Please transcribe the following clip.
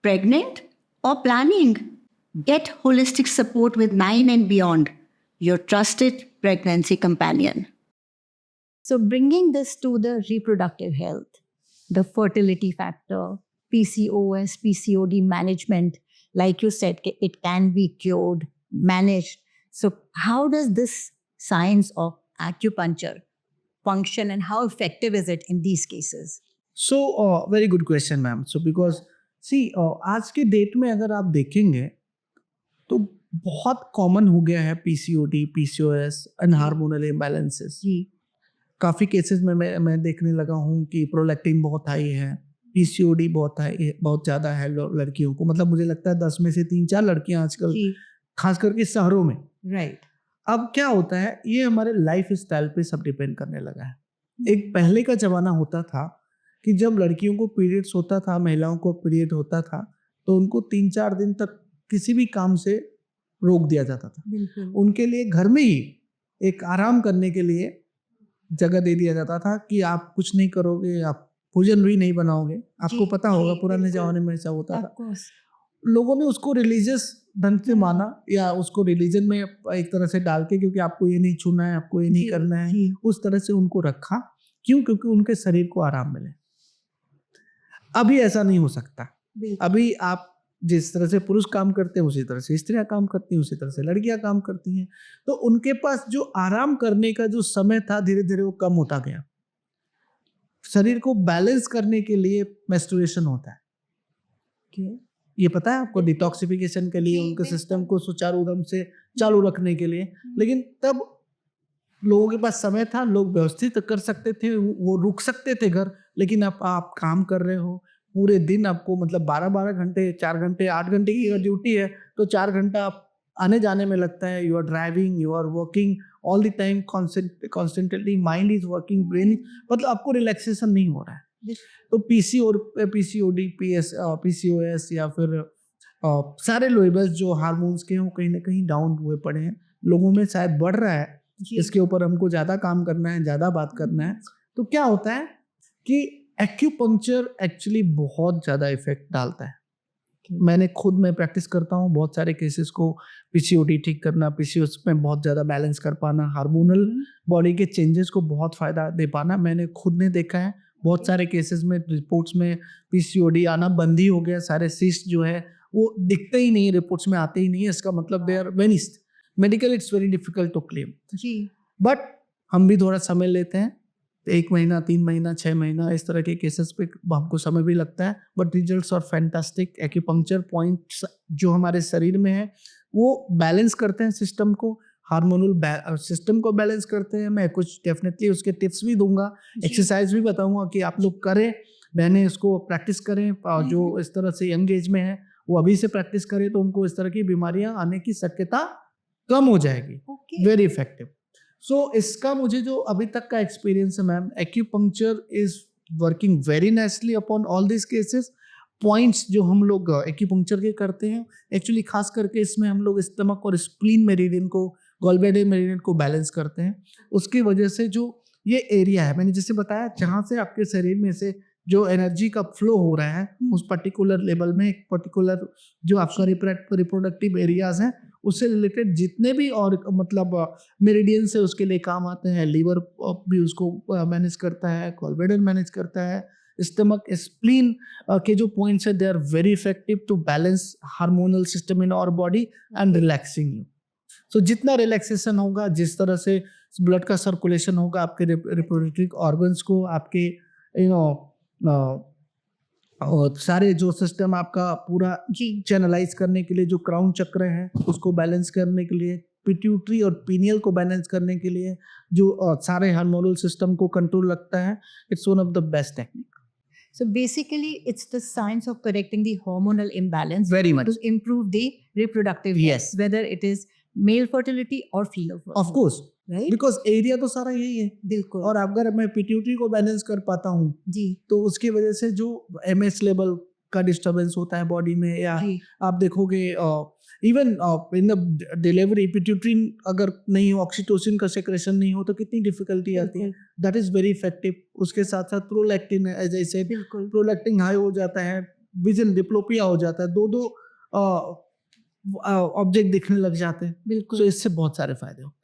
Pregnant or planning? Get holistic support with 9 and Beyond, your trusted pregnancy companion. So, bringing this to the reproductive health, the fertility factor, PCOS, PCOD management, like you said, it can be cured, managed. So, how does this science of acupuncture function and how effective is it in these cases? So, very good question, ma'am. So, because see, आज के date में अगर आप देखेंगे तो बहुत common हो गया है पीसीओडी, पीसीओएस, अनहार्मोनल इम्बैलेंसेस. काफ़ी केसेस में मैं देखने लगा हूँ कि प्रोलैक्टिन बहुत हाई है, पीसीओडी बहुत ज़्यादा है लड़कियों को. मतलब मुझे लगता है 10 में से 3-4 लड़कियाँ आजकल, खास करके शहरों में. राइट. अब क्या होता है, ये हमारे लाइफ स्टाइल पे सब डिपेंड करने लगा है. एक पहले का जमाना होता था कि जब लड़कियों को पीरियड्स होता था, महिलाओं को पीरियड होता था, तो उनको 3-4 दिन तक किसी भी काम से रोक दिया जाता था. उनके लिए घर में ही एक आराम करने के लिए जगह दे दिया जाता था कि आप कुछ नहीं करोगे, आप भोजन भी नहीं बनाओगे. आपको पता होगा पुराने जमाने में ऐसा होता था. लोगों ने उसको रिलीजियस ढंग से माना या उसको रिलीजन में एक तरह से डाल के, क्योंकि आपको ये नहीं छूना है, आपको ये नहीं करना है, उस तरह से उनको रखा. क्यों? क्योंकि उनके शरीर को आराम मिले. अभी ऐसा नहीं हो सकता. अभी आप जिस तरह से पुरुष काम करते हैं उसी तरह से स्त्रियां काम करती हैं, उसी तरह से लड़कियां काम करती हैं. तो उनके पास जो आराम करने का जो समय था धीरे धीरे वो कम होता गया. शरीर को बैलेंस करने के लिए मेंस्ट्रुएशन होता है. ये पता है आपको, डिटॉक्सिफिकेशन के लिए, उनके सिस्टम को सुचारू ढंग से चालू रखने के लिए. लेकिन तब लोगों के पास समय था, लोग व्यवस्थित कर सकते थे, वो रुक सकते थे घर. लेकिन आप काम कर रहे हो पूरे दिन, आपको मतलब 12-12 घंटे, 4 घंटे, 8 घंटे की ड्यूटी है, तो 4 घंटा आप आने जाने में लगता है. You are driving, you are working all the time, constantly mind is working, brain, मतलब आपको रिलैक्सेशन नहीं हो रहा है. तो पीसीओडी, पीसीओएस या फिर सारे लेवल्स जो हार्मोन्स के हैं वो कहीं ना कहीं डाउन हुए पड़े हैं. लोगों में शायद बढ़ रहा है. इसके ऊपर हमको ज़्यादा काम करना है, ज़्यादा बात करना है. तो क्या होता है कि एक्यूपंक्चर एक्चुअली बहुत ज़्यादा इफेक्ट डालता है. मैंने खुद में प्रैक्टिस करता हूँ बहुत सारे केसेस को. पीसीओडी ठीक करना, पीसीओएस में बहुत ज़्यादा बैलेंस कर पाना, हार्मोनल बॉडी के चेंजेस को बहुत फ़ायदा दे पाना, मैंने खुद ने देखा है. बहुत सारे केसेस में रिपोर्ट्स में पीसीओडी आना बंद ही हो गया. सारे सिस्ट जो है वो दिखते ही नहीं, रिपोर्ट्स में आते ही नहीं है. इसका मतलब they are vanished. Medical it's very difficult to claim. But हम भी थोड़ा समय लेते हैं, 1 महीना, 3 महीना, 6 महीना, इस तरह के केसेस पे हमको समय भी लगता है. But results are fantastic. Acupuncture points जो हमारे शरीर में है वो बैलेंस करते हैं सिस्टम को, हार्मोनल सिस्टम को बैलेंस करते हैं. मैं कुछ डेफिनेटली उसके टिप्स भी दूंगा, एक्सरसाइज भी बताऊंगा कि आप लोग करें. मैंने इसको प्रैक्टिस करें. जो इस तरह से यंग एज में है वो अभी से प्रैक्टिस करें तो उनको इस तरह की बीमारियां आने की शक्यता कम हो जाएगी. Very effective. सो इसका मुझे जो अभी तक का एक्सपीरियंस है ma'am, acupuncture is working very nicely upon all this cases. Points जो हम लोग एक्यूपंक्चर के करते हैं एक्चुअली, खास करके इसमें हम लोग स्टमक और स्प्लीन मेरिडियन को, गॉलब्लैडर मेरिडियन को बैलेंस करते हैं. उसकी वजह से जो ये एरिया है, मैंने जैसे बताया, जहाँ से आपके शरीर में से जो एनर्जी का फ्लो हो रहा है उस पर्टिकुलर लेवल में, एक पर्टिकुलर जो आपका रिप्रोडक्टिव एरियाज हैं उससे रिलेटेड जितने भी और मतलब मेरिडियन से उसके लिए काम आते हैं. लीवर भी उसको मैनेज करता है, गॉलब्लैडर मैनेज करता है, स्टमक, स्प्लीन के जो पॉइंट्स है they are very effective to balance hormonal system in our body and relaxing you. So जितना रिलैक्सेशन होगा, जिस तरह से ब्लड का सर्कुलेशन होगा आपके रिप्रोडक्टिव ऑर्गन्स को, आपके और सारे जो सिस्टम आपका पूरा चैनलाइज करने के लिए, जो क्राउन चक्र है उसको बैलेंस करने के लिए, पिट्यूटरी और पीनियल को बैलेंस करने के लिए, जो सारे हार्मोनल सिस्टम को कंट्रोल रखता है, it's one of the best technique. So basically, it's the science of correcting the hormonal imbalance Very much. to improve the reproductive health, whether it is male fertility or female fertility. Of course, right? Because area तो सारा यही है. बिल्कुल. और अगर मैं pituitary को balance कर पाता हूँ जी, तो उसकी वजह से जो MS लेवल का डिस्टर्बेंस होता है बॉडी में, या आप देखोगे even in the delivery pituitary अगर नहीं हो, ऑक्सीटोसिन का सेक्रेशन नहीं हो तो कितनी डिफिकल्टी आती है. That is very effective. उसके साथ साथ prolactin, as I said, prolactin high हो जाता है, विजन डिप्लोपिया हो जाता है, दो ऑब्जेक्ट दिखने लग जाते हैं। बिल्कुल। तो इससे बहुत सारे फायदे होते हैं।